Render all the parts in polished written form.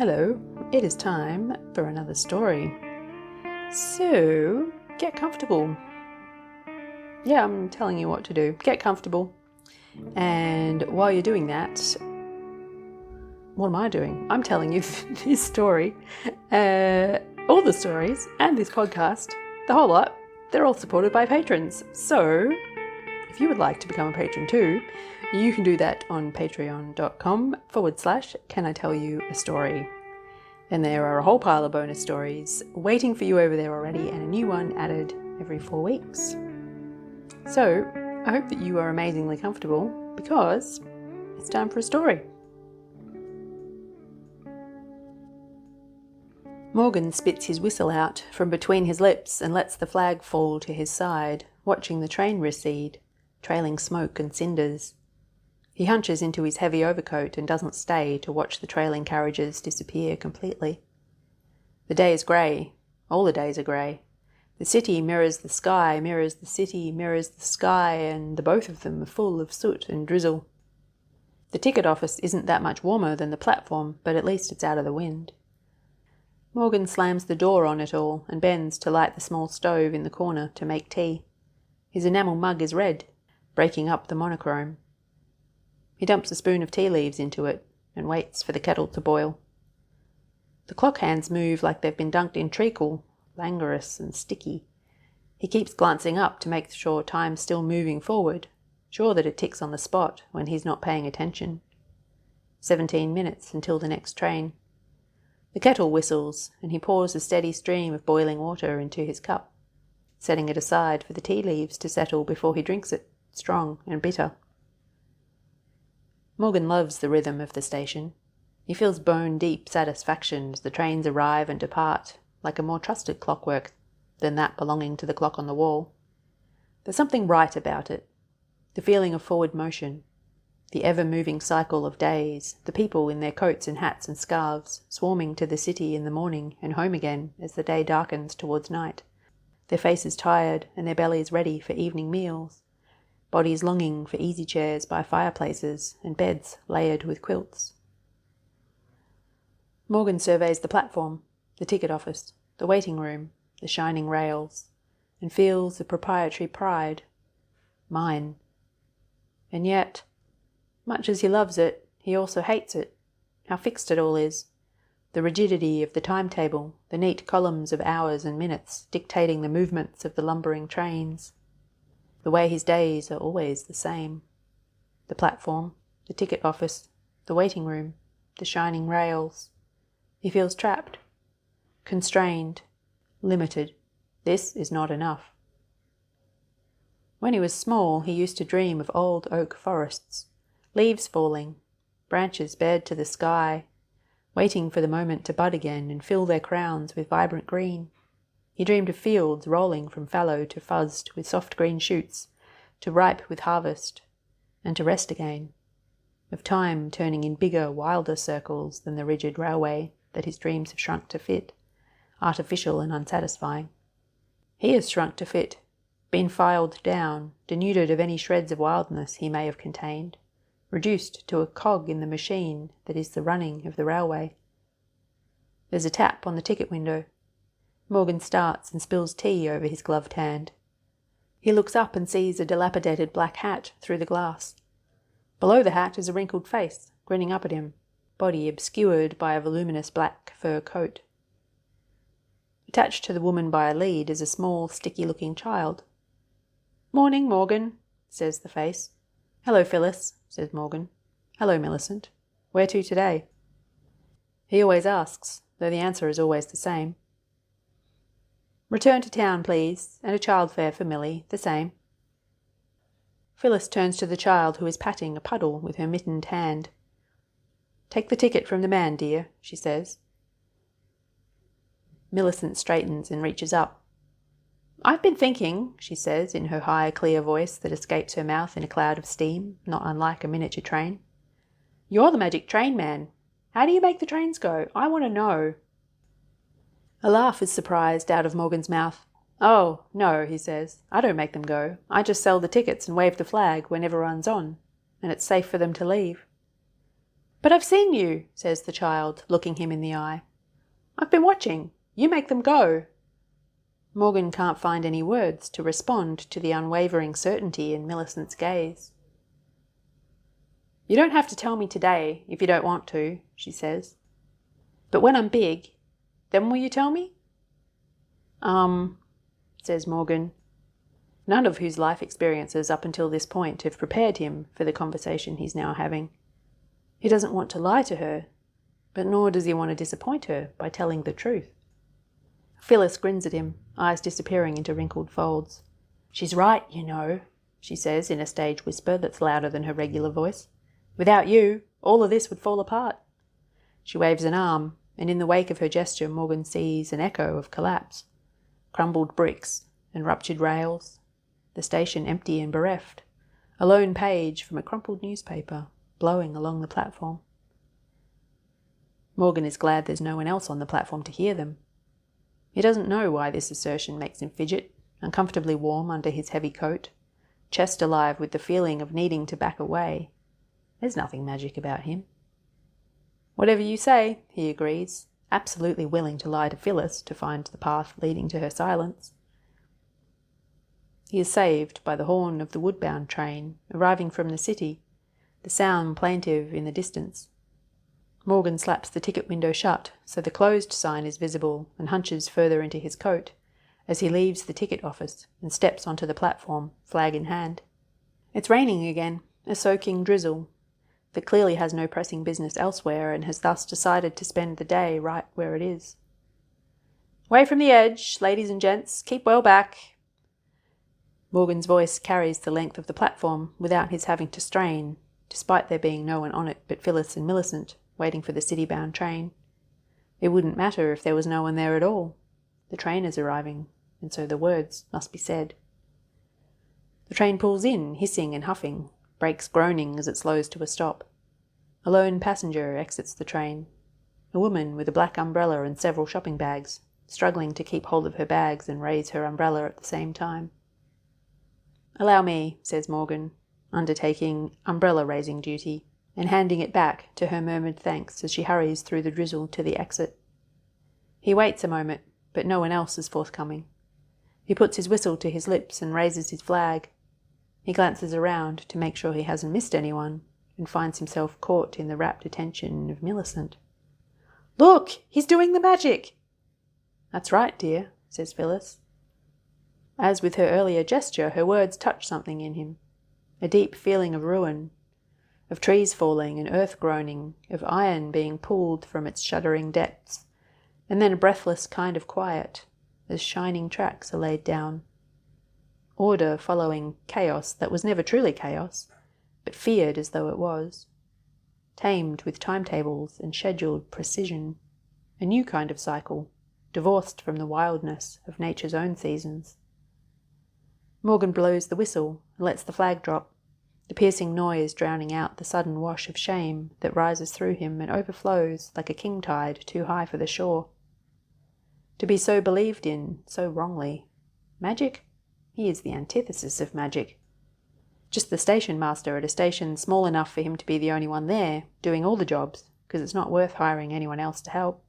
Hello, it is time for another story. So, get comfortable. Yeah, I'm telling you what to do. Get comfortable. And while you're doing that, what am I doing? I'm telling you this story. All the stories and this podcast, the whole lot, they're all supported by patrons. So, if you would like to become a patron too, you can do that on patreon.com/Can I Tell You a Story. And there are a whole pile of bonus stories waiting for you over there already, and a new one added every 4 weeks. So, I hope that you are amazingly comfortable because it's time for a story. Morgan spits his whistle out from between his lips and lets the flag fall to his side, watching the train recede, trailing smoke and cinders. He hunches into his heavy overcoat and doesn't stay to watch the trailing carriages disappear completely. The day is grey. All the days are grey. The city mirrors the sky, mirrors the city, mirrors the sky, and the both of them are full of soot and drizzle. The ticket office isn't that much warmer than the platform, but at least it's out of the wind. Morgan slams the door on it all and bends to light the small stove in the corner to make tea. His enamel mug is red, breaking up the monochrome. He dumps a spoon of tea leaves into it and waits for the kettle to boil. The clock hands move like they've been dunked in treacle, languorous and sticky. He keeps glancing up to make sure time's still moving forward, sure that it ticks on the spot when he's not paying attention. 17 minutes until the next train. The kettle whistles, and he pours a steady stream of boiling water into his cup, setting it aside for the tea leaves to settle before he drinks it, strong and bitter. Morgan loves the rhythm of the station. He feels bone-deep satisfaction as the trains arrive and depart, like a more trusted clockwork than that belonging to the clock on the wall. There's something right about it. The feeling of forward motion, the ever-moving cycle of days, the people in their coats and hats and scarves, swarming to the city in the morning and home again as the day darkens towards night, their faces tired and their bellies ready for evening meals, bodies longing for easy chairs by fireplaces and beds layered with quilts. Morgan surveys the platform, the ticket office, the waiting room, the shining rails, and feels the proprietary pride. Mine. And yet, much as he loves it, he also hates it. How fixed it all is. The rigidity of the timetable, the neat columns of hours and minutes dictating the movements of the lumbering trains. The way his days are always the same. The platform, the ticket office, the waiting room, the shining rails. He feels trapped, constrained, limited. This is not enough. When he was small, he used to dream of old oak forests, leaves falling, branches bared to the sky, waiting for the moment to bud again and fill their crowns with vibrant green. He dreamed of fields rolling from fallow to fuzzed with soft green shoots, to ripe with harvest, and to rest again, of time turning in bigger, wilder circles than the rigid railway that his dreams have shrunk to fit, artificial and unsatisfying. He has shrunk to fit, been filed down, denuded of any shreds of wildness he may have contained, reduced to a cog in the machine that is the running of the railway. There's a tap on the ticket window. Morgan starts and spills tea over his gloved hand. He looks up and sees a dilapidated black hat through the glass. Below the hat is a wrinkled face, grinning up at him, body obscured by a voluminous black fur coat. Attached to the woman by a lead is a small, sticky-looking child. "Morning, Morgan," says the face. "Hello, Phyllis," says Morgan. "Hello, Millicent. Where to today?" He always asks, though the answer is always the same. "Return to town, please, and a child fare for Millie, the same." Phyllis turns to the child who is patting a puddle with her mittened hand. "Take the ticket from the man, dear," she says. Millicent straightens and reaches up. "I've been thinking," she says in her high, clear voice that escapes her mouth in a cloud of steam, not unlike a miniature train. "You're the magic train man. How do you make the trains go? I want to know." A laugh is surprised out of Morgan's mouth. "Oh, no," he says. "I don't make them go. I just sell the tickets and wave the flag when everyone's on, and it's safe for them to leave." "But I've seen you," says the child, looking him in the eye. "I've been watching. You make them go." Morgan can't find any words to respond to the unwavering certainty in Millicent's gaze. "You don't have to tell me today if you don't want to," she says. "But when I'm big, then will you tell me?" Says Morgan, none of whose life experiences up until this point have prepared him for the conversation he's now having. He doesn't want to lie to her, but nor does he want to disappoint her by telling the truth. Phyllis grins at him, eyes disappearing into wrinkled folds. "She's right, you know," she says in a stage whisper that's louder than her regular voice. "Without you, all of this would fall apart." She waves an arm, and in the wake of her gesture Morgan sees an echo of collapse. Crumbled bricks and ruptured rails, the station empty and bereft, a lone page from a crumpled newspaper blowing along the platform. Morgan is glad there's no one else on the platform to hear them. He doesn't know why this assertion makes him fidget, uncomfortably warm under his heavy coat, chest alive with the feeling of needing to back away. There's nothing magic about him. "Whatever you say," he agrees, absolutely willing to lie to Phyllis to find the path leading to her silence. He is saved by the horn of the woodbound train arriving from the city, the sound plaintive in the distance. Morgan slaps the ticket window shut so the closed sign is visible and hunches further into his coat as he leaves the ticket office and steps onto the platform, flag in hand. It's raining again, a soaking drizzle that clearly has no pressing business elsewhere and has thus decided to spend the day right where it is. "Away from the edge, ladies and gents, keep well back." Morgan's voice carries the length of the platform without his having to strain, despite there being no one on it but Phyllis and Millicent, waiting for the city-bound train. It wouldn't matter if there was no one there at all. The train is arriving, and so the words must be said. The train pulls in, hissing and huffing, brakes groaning as it slows to a stop. A lone passenger exits the train, a woman with a black umbrella and several shopping bags, struggling to keep hold of her bags and raise her umbrella at the same time. "Allow me," says Morgan, undertaking umbrella-raising duty, and handing it back to her murmured thanks as she hurries through the drizzle to the exit. He waits a moment, but no one else is forthcoming. He puts his whistle to his lips and raises his flag. He glances around to make sure he hasn't missed anyone, and finds himself caught in the rapt attention of Millicent. "Look! He's doing the magic!" "That's right, dear," says Phyllis. As with her earlier gesture, her words touch something in him, a deep feeling of ruin, of trees falling and earth groaning, of iron being pulled from its shuddering depths, and then a breathless kind of quiet as shining tracks are laid down. Order following chaos that was never truly chaos, but feared as though it was. Tamed with timetables and scheduled precision. A new kind of cycle, divorced from the wildness of nature's own seasons. Morgan blows the whistle and lets the flag drop, the piercing noise drowning out the sudden wash of shame that rises through him and overflows like a king tide too high for the shore. To be so believed in, so wrongly. Magic? He is the antithesis of magic. Just the station master at a station small enough for him to be the only one there, doing all the jobs, because it's not worth hiring anyone else to help.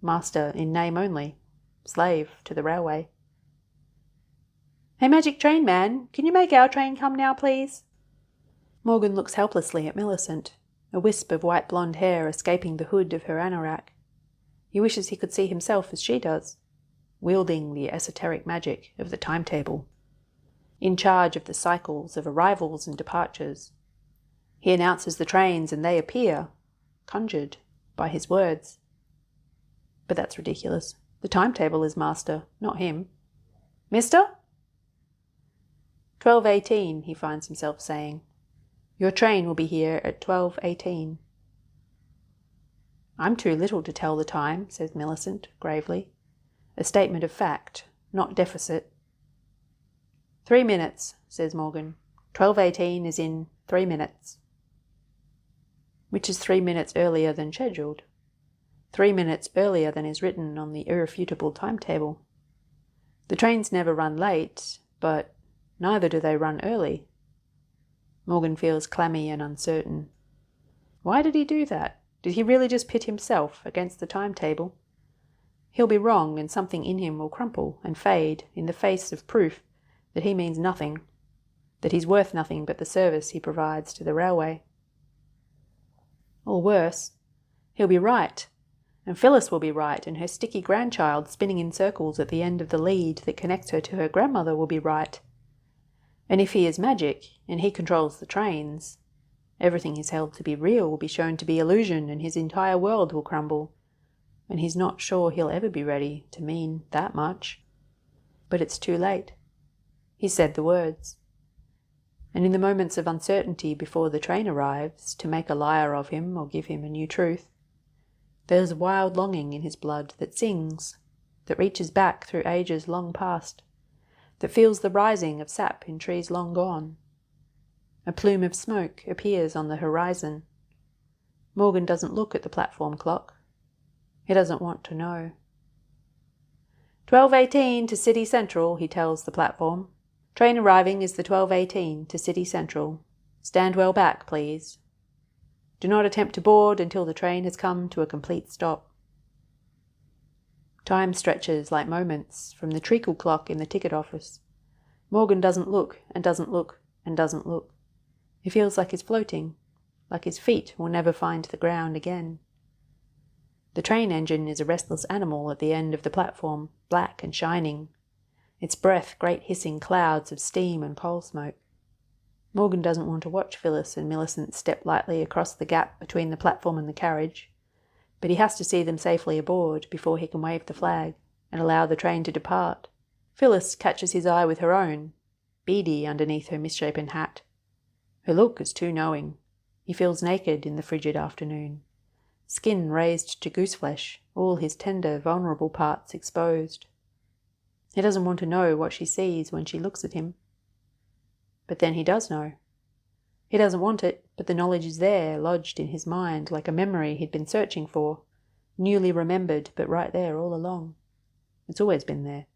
Master in name only, slave to the railway. "Hey, magic train man, can you make our train come now, please?" Morgan looks helplessly at Millicent, a wisp of white blonde hair escaping the hood of her anorak. He wishes he could see himself as she does, wielding the esoteric magic of the timetable, in charge of the cycles of arrivals and departures. He announces the trains and they appear, conjured by his words. But that's ridiculous. The timetable is master, not him. "Mister?" 12:18, he finds himself saying. "Your train will be here at 12:18. "I'm too little to tell the time," says Millicent, gravely. "A statement of fact, not deficit." 3 minutes, says Morgan. 12:18 is in 3 minutes. Which is 3 minutes earlier than scheduled. 3 minutes earlier than is written on the irrefutable timetable. The trains never run late, but neither do they run early. Morgan feels clammy and uncertain. Why did he do that? Did he really just pit himself against the timetable? He'll be wrong, and something in him will crumple and fade in the face of proof that he means nothing, that he's worth nothing but the service he provides to the railway. Or worse, he'll be right, and Phyllis will be right, and her sticky grandchild spinning in circles at the end of the lead that connects her to her grandmother will be right. And if he is magic, and he controls the trains, everything he's held to be real will be shown to be illusion, and his entire world will crumble, and he's not sure he'll ever be ready to mean that much. But it's too late. He said the words. And in the moments of uncertainty before the train arrives to make a liar of him or give him a new truth, there's a wild longing in his blood that sings, that reaches back through ages long past, that feels the rising of sap in trees long gone. A plume of smoke appears on the horizon. Morgan doesn't look at the platform clock. He doesn't want to know. 12:18 to City Central, he tells the platform. Train arriving is the 12:18 to City Central. Stand well back, please. Do not attempt to board until the train has come to a complete stop. Time stretches like moments from the treacle clock in the ticket office. Morgan doesn't look and doesn't look and doesn't look. He feels like he's floating, like his feet will never find the ground again. The train engine is a restless animal at the end of the platform, black and shining. Its breath great hissing clouds of steam and coal smoke. Morgan doesn't want to watch Phyllis and Millicent step lightly across the gap between the platform and the carriage, but he has to see them safely aboard before he can wave the flag and allow the train to depart. Phyllis catches his eye with her own, beady underneath her misshapen hat. Her look is too knowing. He feels naked in the frigid afternoon, skin raised to gooseflesh, all his tender, vulnerable parts exposed. He doesn't want to know what she sees when she looks at him. But then he does know. He doesn't want it, but the knowledge is there, lodged in his mind like a memory he'd been searching for, newly remembered, but right there all along. It's always been there.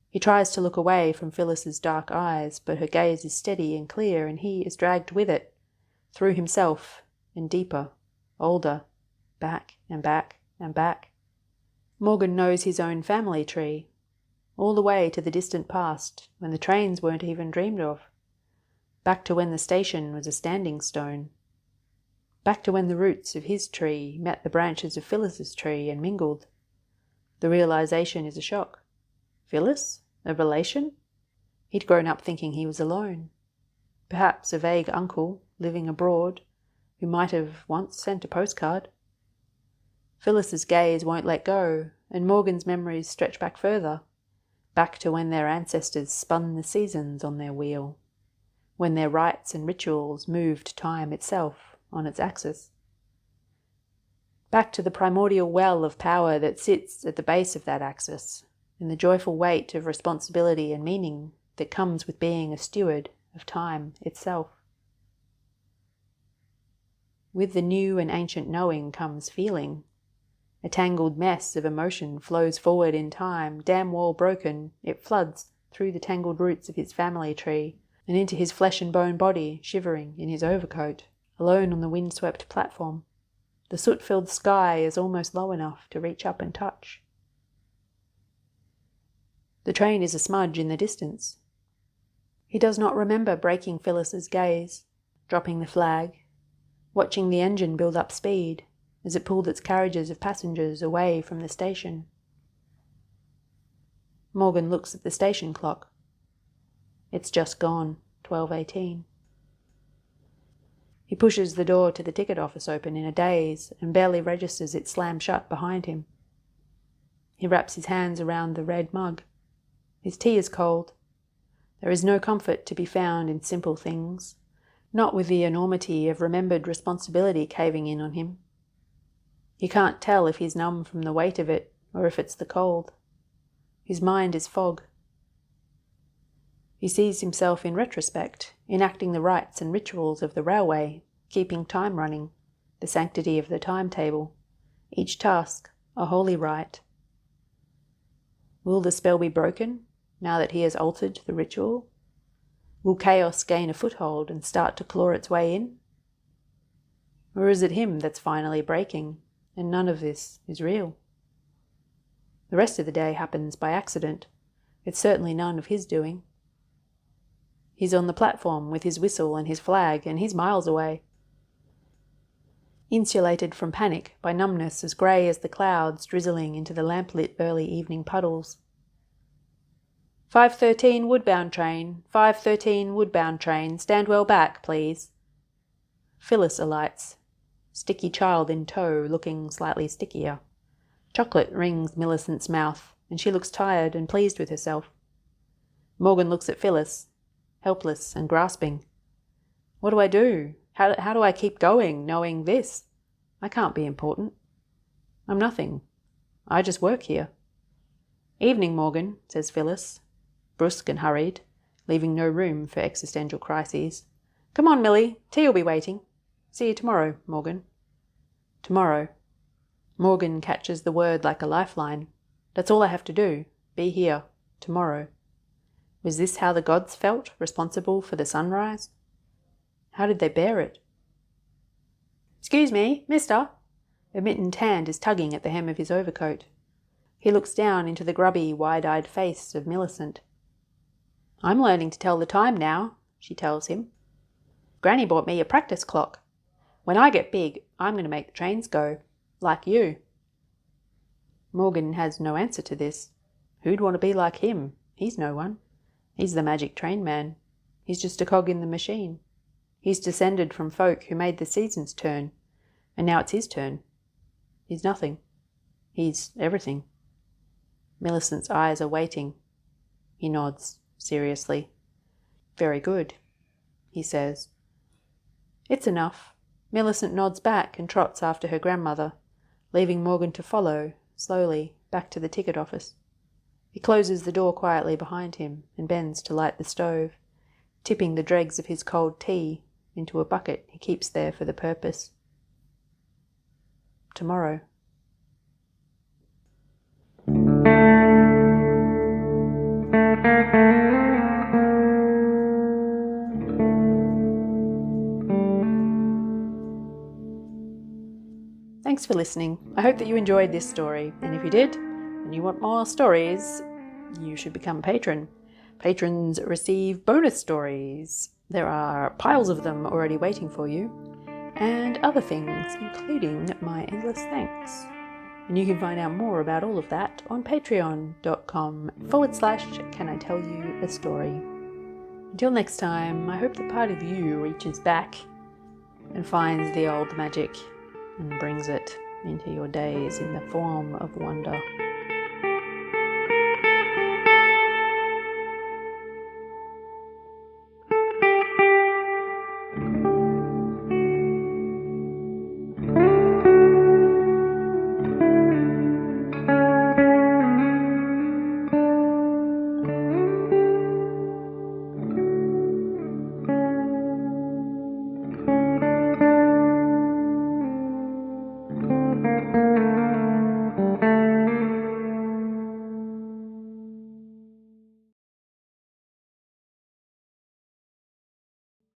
He tries to look away from Phyllis's dark eyes, but her gaze is steady and clear, and he is dragged with it, through himself, and deeper, older, back and back and back. Morgan knows his own family tree, all the way to the distant past, when the trains weren't even dreamed of. Back to when the station was a standing stone. Back to when the roots of his tree met the branches of Phyllis's tree and mingled. The realization is a shock. Phyllis? A relation? He'd grown up thinking he was alone. Perhaps a vague uncle, living abroad, who might have once sent a postcard. Phyllis's gaze won't let go, and Morgan's memories stretch back further, back to when their ancestors spun the seasons on their wheel, when their rites and rituals moved time itself on its axis. Back to the primordial well of power that sits at the base of that axis, and the joyful weight of responsibility and meaning that comes with being a steward of time itself. With the new and ancient knowing comes feeling. A tangled mess of emotion flows forward in time, dam wall broken, it floods through the tangled roots of his family tree and into his flesh and bone body, shivering in his overcoat, alone on the wind-swept platform. The soot-filled sky is almost low enough to reach up and touch. The train is a smudge in the distance. He does not remember breaking Phyllis's gaze, dropping the flag, watching the engine build up speed as it pulled its carriages of passengers away from the station. Morgan looks at the station clock. It's just gone, 12:18. He pushes the door to the ticket office open in a daze and barely registers it slam shut behind him. He wraps his hands around the red mug. His tea is cold. There is no comfort to be found in simple things, not with the enormity of remembered responsibility caving in on him. He can't tell if he's numb from the weight of it or if it's the cold. His mind is fog. He sees himself in retrospect, enacting the rites and rituals of the railway, keeping time running, the sanctity of the timetable, each task a holy rite. Will the spell be broken now that he has altered the ritual? Will chaos gain a foothold and start to claw its way in? Or is it him that's finally breaking, and none of this is real? The rest of the day happens by accident. It's certainly none of his doing. He's on the platform with his whistle and his flag, and he's miles away, insulated from panic by numbness as grey as the clouds drizzling into the lamplit early evening puddles. 5:13 woodbound train, 5:13 woodbound train, stand well back, please. Phyllis alights, sticky child in tow, looking slightly stickier. Chocolate rings Millicent's mouth, and she looks tired and pleased with herself. Morgan looks at Phyllis, helpless and grasping. What do I do? How do I keep going, knowing this? I can't be important. I'm nothing. I just work here. Evening, Morgan, says Phyllis, brusque and hurried, leaving no room for existential crises. Come on, Millie, tea will be waiting. See you tomorrow, Morgan. Tomorrow. Morgan catches the word like a lifeline. That's all I have to do. Be here. Tomorrow. Was this how the gods felt, responsible for the sunrise? How did they bear it? Excuse me, mister. A mittened hand is tugging at the hem of his overcoat. He looks down into the grubby, wide-eyed face of Millicent. I'm learning to tell the time now, she tells him. Granny bought me a practice clock. When I get big, I'm going to make the trains go. Like you. Morgan has no answer to this. Who'd want to be like him? He's no one. He's the magic train man. He's just a cog in the machine. He's descended from folk who made the seasons turn, and now it's his turn. He's nothing. He's everything. Millicent's eyes are waiting. He nods, seriously. Very good, he says. It's enough. Millicent nods back and trots after her grandmother, leaving Morgan to follow, slowly, back to the ticket office. He closes the door quietly behind him and bends to light the stove, tipping the dregs of his cold tea into a bucket he keeps there for the purpose. Tomorrow. Thanks for listening. I hope that you enjoyed this story, and if you did, and you want more stories, you should become a patron. Patrons receive bonus stories. There are piles of them already waiting for you, and other things, including my endless thanks. And you can find out more about all of that on patreon.com/Can I Tell You a Story. Until next time, I hope that part of you reaches back and finds the old magic and brings it into your days in the form of wonder.